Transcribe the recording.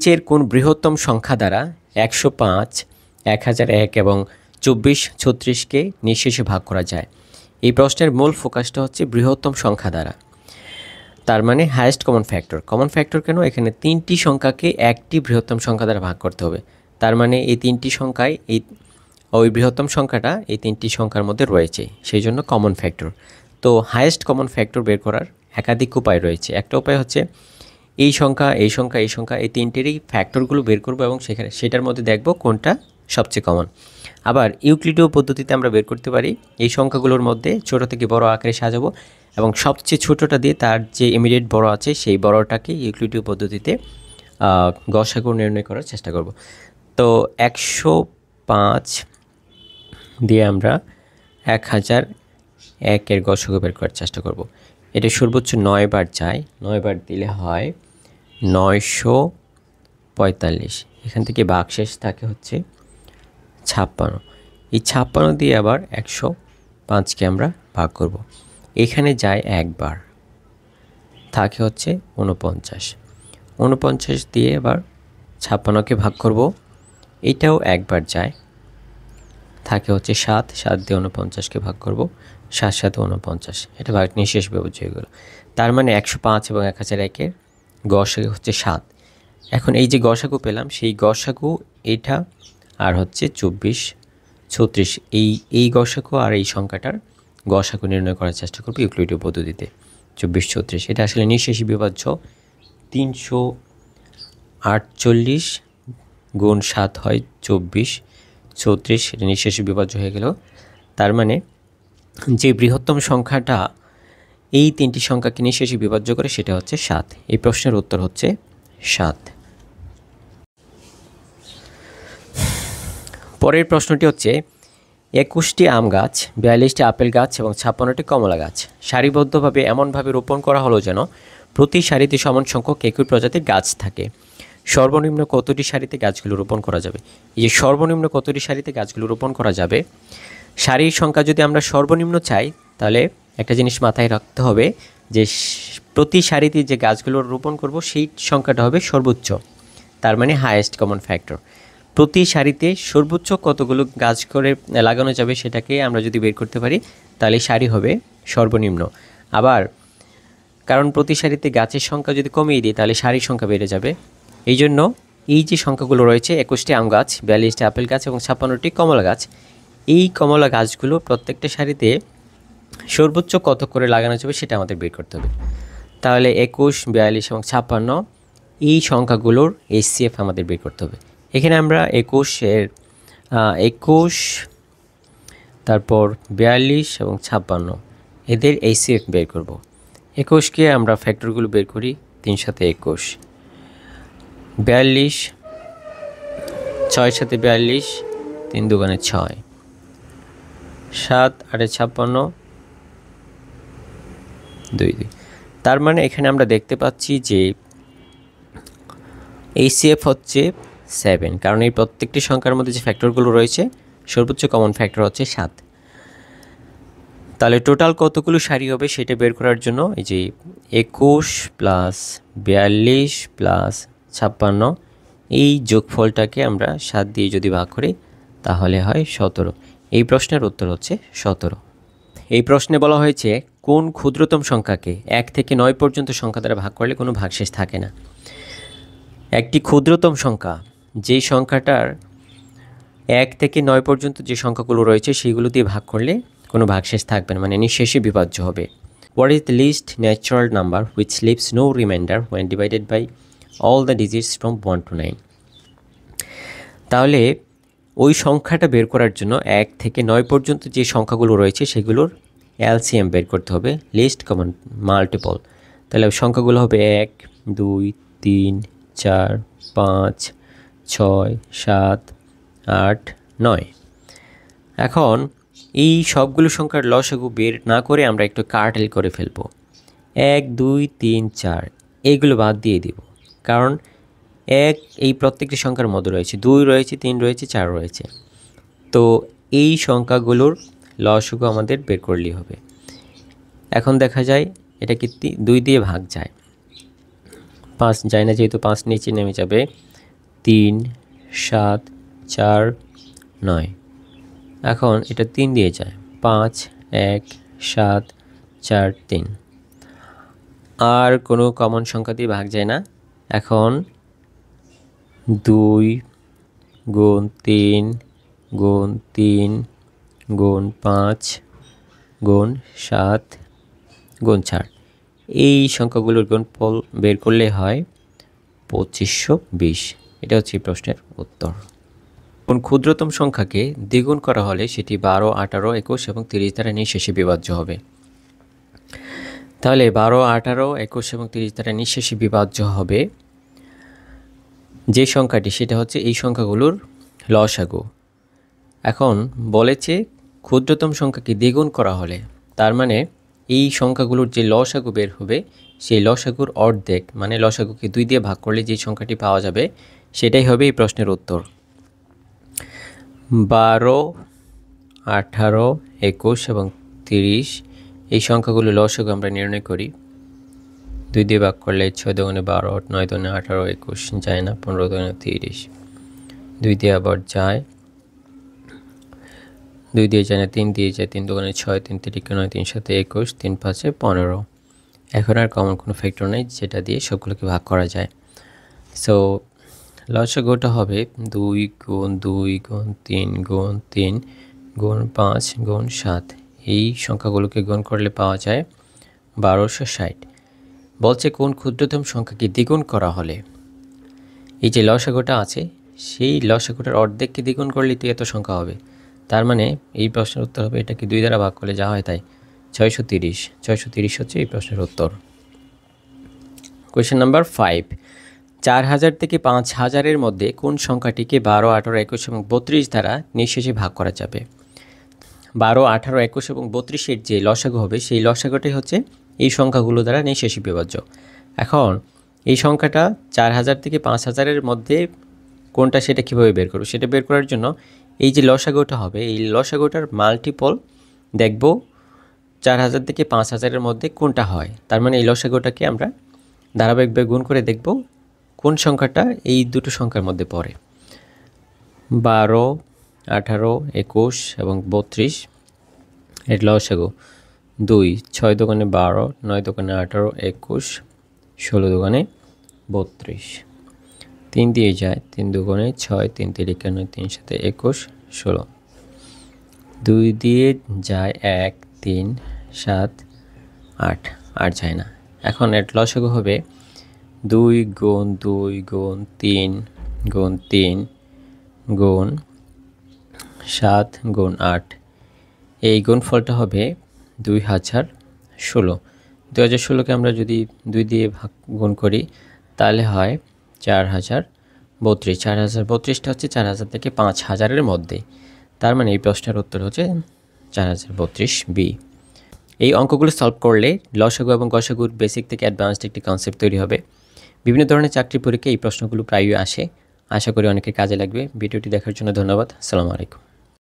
নিচের কোন বৃহত্তম সংখ্যা দ্বারা 105, 1001 এবং 2436কে নিঃশেষে ভাগ করা যায়? এই প্রশ্নের মূল ফোকাসটা হচ্ছে বৃহত্তম সংখ্যা দ্বারা, তার মানে highest common factor. Common factor কেন? এখানে 3টি সংখ্যাকে একটি বৃহত্তম সংখ্যা দ্বারা ভাগ করতে হবে, তার মানে এই 3টি সংখ্যায় ওই বৃহত্তম সংখ্যাটা এই 3টি সংখ্যার মধ্যে রয়েছে, সেই জন্য কমন ফ্যাক্টর। তো হায়েস্ট কমন ফ্যাক্টর বের করার একাধিক উপায় রয়েছে। একটা উপায় হচ্ছে এই সংখ্যা, এই সংখ্যা, এই সংখ্যা, এই তিনটেরই ফ্যাক্টরগুলো বের করব এবং সেটার মধ্যে দেখব কোনটা সবচেয়ে কমন। আবার ইউক্লিডীয় পদ্ধতিতে আমরা বের করতে পারি এই সংখ্যাগুলোর মধ্যে ছোট থেকে বড় আকারে সাজাবো এবং সবচেয়ে ছোটোটা দিয়ে তার যে ইমিডিয়েট বড় আছে সেই বড়টাকে ইউক্লিডীয় পদ্ধতিতে গসাগু নির্ণয় করার চেষ্টা করব। তো 105 দিয়ে আমরা 1001-এর গসাগু বের করার চেষ্টা করব। এটা সর্বোচ্চ 9 বার যায়, 9 বার দিলে হয় 945। এখান থেকে ভাগশেষ থাকে হচ্ছে 56। এই 56 দিয়ে আবার 105কে আমরা ভাগ করব। এখানে যায় একবার, থাকে হচ্ছে 49। 49 দিয়ে আবার 56কে ভাগ করব, এটাও একবার যায়, থাকে হচ্ছে 7। 7 দিয়ে 49কে ভাগ করব, 7 7 49। এটা ভাগ নিঃশেষ বিভাজ্য হয়ে গেল। তার মানে 105 এবং 1001-এর গসাগু হচ্ছে 7। এখন এই যে গসাগু পেলাম, সেই গসাগু এটা আর হচ্ছে 24 36, এই গসাগু আর এই সংখ্যাটার গসাগু নির্ণয় করার চেষ্টা করব ইউক্লিডীয় পদ্ধতিতে। 24 36 এটা আসলে নিঃশেষী বিভাজ্য। 348 গুণ 7 হয় 24 34, এটা নিঃশেষী বিভাজ্য হয়ে গেল। তার মানে যে বৃহত্তম সংখ্যাটা এই 3টি সংখ্যাকে নিঃশেষে বিভাজ্য করে সেটা হচ্ছে 7। এই প্রশ্নের উত্তর হচ্ছে 7। পরের প্রশ্নটি হচ্ছে 21টি আম গাছ, 42টি আপেল গাছ এবং 56টি কমলা গাছ সারিবদ্ধভাবে এমনভাবে রোপণ করা হলো যেন প্রতি সারিতে সমান সংখ্যক একই প্রজাতির গাছ থাকে। সর্বনিম্ন কতটি সারিতে গাছগুলো রোপণ করা যাবে? এই যে সর্বনিম্ন কতটি সারিতে গাছগুলো রোপণ করা যাবে, সারির সংখ্যা যদি আমরা সর্বনিম্ন চাই তাহলে একটা জিনিস মাথায় রাখতে হবে যে প্রতি সারিতে যে গাছগুলো রোপণ করব সেই সংখ্যাটা হবে সর্বোচ্চ, তার মানে হায়েস্ট কমন ফ্যাক্টর। প্রতি সারিতে সর্বোচ্চ কতগুলো গাছ করে লাগানো যাবে সেটাকে আমরা যদি বের করতে পারি তাহলে সারি হবে সর্বনিম্ন। আবার কারণ প্রতি সারিতে গাছের সংখ্যা যদি কমিয়ে দিই তাহলে সারির সংখ্যা বেড়ে যাবে। এই জন্য এই যে সংখ্যাগুলো রয়েছে 21টি আম গাছ, 42টি আপেল গাছ এবং 56টি কমলা গাছ, এই কমলা গাছগুলো প্রত্যেকটা সারিতে সর্বোচ্চ কত করে লাগানো যাবে সেটা আমাদের বের করতে হবে। তাহলে 21, 42 এবং 56 এই সংখ্যাগুলোর HCF আমাদের বের করতে হবে। এখানে আমরা 21 তারপর 42 এবং 56 এদের HCF বের করব। 21কে আমরা ফ্যাক্টরগুলো বের করি, 3 সাথে 21, 42 6 সাথে 42, 3 দুগুণে 6, 7 8 56, 2 2। তার মানে এখানে আমরা দেখতে পাচ্ছি যে HCF হচ্ছে 7, কারণ এই প্রত্যেকটি সংখ্যার মধ্যে যে ফ্যাক্টরগুলো রয়েছে সর্বোচ্চ কমন ফ্যাক্টর হচ্ছে 7। তাহলে টোটাল কতগুলো সারি হবে সেটা বের করার জন্য এই যে 21 প্লাস 42 প্লাস 56 এই যোগফলটাকে আমরা 7 দিয়ে যদি ভাগ করি তাহলে হয় 17। এই প্রশ্নের উত্তর হচ্ছে 17। এই প্রশ্নে বলা হয়েছে কোন ক্ষুদ্রতম সংখ্যাকে 1 থেকে 9 পর্যন্ত সংখ্যা দ্বারা ভাগ করলে কোনো ভাগশেষ থাকে না। একটি ক্ষুদ্রতম সংখ্যা, যেই সংখ্যাটার 1 থেকে 9 পর্যন্ত যে সংখ্যাগুলো রয়েছে সেইগুলো দিয়ে ভাগ করলে কোনো ভাগশেষ থাকবে না, মানে নিঃশেষে বিভাজ্য হবে। What is the least natural number which leaves no remainder when divided by all the digits from 1 to 9? তাহলে ওই সংখ্যাটা বের করার জন্য 1 থেকে 9 পর্যন্ত যে সংখ্যাগুলো রয়েছে সেগুলোর LCM বের করতে হবে, লিস্ট কমন মাল্টিপল। তাহলে সংখ্যাগুলো হবে 1 2 3 4 5 6 7 8 9। এখন এই সবগুলো সংখ্যার লসাগু বের না করে আমরা একটু কার্টেল করে ফেলব। 1 2 3 4 এইগুলো বাদ দিয়ে দিব, কারণ 1 এই প্রত্যেকটি সংখ্যার মধ্যে রয়েছে, 2 রয়েছে, 3 রয়েছে, 4 রয়েছে। তো এই সংখ্যাগুলোর লসাগু আমাদের বের করলেই হবে। এখন দেখা যায় এটা কি 2 দিয়ে ভাগ যায়, 5 যায় না, যেহেতু 5 নিচে নেমে যাবে। 3 7 4 9। এখন এটা 3 দিয়ে যায় 5 1 7 4 3। আর কোনো কমন সংখ্যা দিয়ে ভাগ যায় না। এখন 2 গুণ 3 গুণ 3 গুণ 5 গুণ 7 গুণ 4, এই সংখ্যাগুলোর গুণফল বের করলে হয় 2520। এটা হচ্ছে এই প্রশ্নের উত্তর। কোন ক্ষুদ্রতম সংখ্যাকে দ্বিগুণ করা হলে সেটি 12, 18, 21 এবং 30 দ্বারা নিঃশেষে বিভাজ্য হবে? তাহলে 12, 18, 21 এবং 30 দ্বারা নিঃশেষে বিভাজ্য হবে যে সংখ্যাটি, সেটা হচ্ছে এই সংখ্যাগুলোর লসাগু। এখন বলেছে ক্ষুদ্রতম সংখ্যাকে দ্বিগুণ করা হলে, তার মানে এই সংখ্যাগুলোর যে লসাগু বের হবে সেই লসাগুর অর্ধেক, মানে লসাগুকে 2 দিয়ে ভাগ করলে যে সংখ্যাটি পাওয়া যাবে সেটাই হবে এই প্রশ্নের উত্তর। 12, 18, 21 এবং 30 এই সংখ্যাগুলো লসাগু আমরা নির্ণয় করি। 2 দিয়ে ভাগ করলে 6 দুগুণে 12, 9 দুগুণে 18, 21 যায় না, 15 দুগুণে 30, 2 দিয়ে আবার যায়, 2 দিয়ে যায় না, 3 দিয়ে যায়, 3 দুগুণে 6, 3 তিরিকে 9, 3 সাথে 21, 3 5 15। এখন আর কমন কোনো ফ্যাক্টর নেই যেটা দিয়ে সবগুলোকে ভাগ করা যায়। সো লসাগুটা হবে 2 গুণ 2 গুণ 3 গুণ 3 গুণ 5 গুণ 7। এই সংখ্যাগুলোকে গুণ করলে পাওয়া যায় 1260। বলছে কোন ক্ষুদ্রতম সংখ্যাকে দ্বিগুণ করা হলে, এই যে লসাগুটা আছে সেই লসাগুটার অর্ধেককে দ্বিগুণ করলে তো এত সংখ্যা হবে। তার মানে এই প্রশ্নের উত্তর হবে, এটাকে 2 দ্বারা ভাগ করলে যা হয় তাই 630। 630 হচ্ছে এই প্রশ্নের উত্তর। কোয়েশ্চেন নাম্বার 5, 4000 থেকে 5000-এর মধ্যে কোন সংখ্যাটিকে 12, 18, 21 এবং 32 দ্বারা নিঃশেষে ভাগ করা যাবে? 12, 18, 21 এবং 32-এর যে লসাগু হবে সেই লসাগুটাই হচ্ছে এই সংখ্যাগুলো দ্বারা নিঃশেষে বিভাজ্য। এখন এই সংখ্যাটা 4000 থেকে 5000-এর মধ্যে কোনটা সেটা কীভাবে বের করব? সেটা বের করার জন্য এই যে লসাগুটা হবে এই লসাগুটার মাল্টিপল দেখব 4000 থেকে 5000-এর মধ্যে কোনটা হয়। তার মানে এই লসাগুটাকে আমরা ধারাবাহিকভাবে গুণ করে দেখব কোন সংখ্যাটা এই দুটো সংখ্যার মধ্যে পড়ে। 12, 18, 21 এবং 32 এর লসাগু 2, 6 দুগুণে 12, 9 দুগুণে 18, 21, 16 দুগুণে 32, 3 দিয়ে যায়, 3 দুগুণে 6, 3 তিরিকে 9, 3 সাথে 21, 16, 2 দিয়ে যায় 1, 3, 7, 8, আর যায় না। এখন এর লসাগু হবে 2 গুণ 2 গুণ 3 গুণ 3 গুণ 7 গুণ 8। এই গুণফলটা হবে 2016। 2016কে আমরা যদি 2 দিয়ে ভাগ গুণ করি তাহলে হয় 4032। 4032টা হচ্ছে 4000 থেকে 5000-এর মধ্যে। তার মানে এই প্রশ্নের উত্তর হচ্ছে 4032 বি। এই অঙ্কগুলো সলভ করলে লসাগু এবং গসাগুর বেসিক থেকে অ্যাডভান্সড একটি কনসেপ্ট তৈরি হবে। বিভিন্ন ধরনের চাকরির পরীক্ষায় এই প্রশ্নগুলো প্রায়ই আসে। আশা করি অনেকের কাজে লাগবে। ভিডিওটি দেখার জন্য ধন্যবাদ। আসসালামু আলাইকুম।